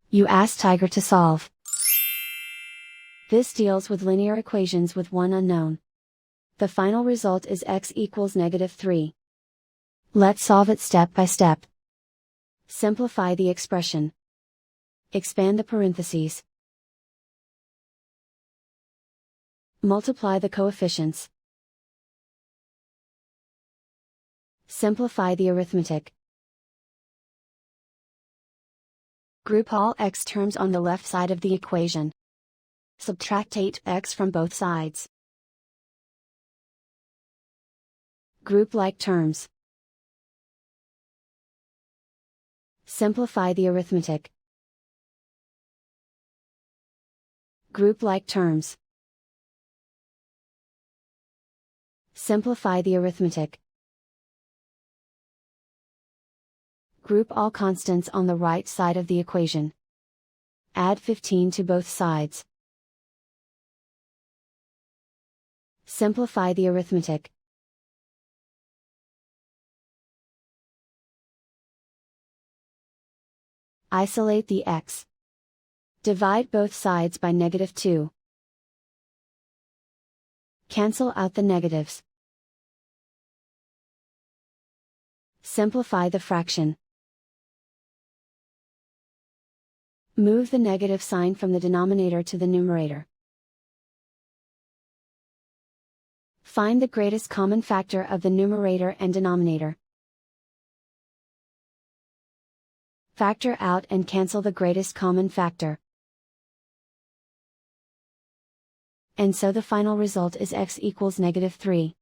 You ask Tiger to solve. This deals with linear equations with one unknown. The final result is x equals -3. Let's solve it step by step. Simplify the expression. Expand the parentheses. Multiply the coefficients. Simplify the arithmetic. Group all x terms on the left side of the equation. Subtract 8x from both sides. Group like terms. Simplify the arithmetic. Group like terms. Simplify the arithmetic. Group all constants on the right side of the equation. Add 15 to both sides. Simplify the arithmetic. Isolate the x. Divide both sides by -2. Cancel out the negatives. Simplify the fraction. Move the negative sign from the denominator to the numerator. Find the greatest common factor of the numerator and denominator. Factor out and cancel the greatest common factor. And so the final result is x equals -3.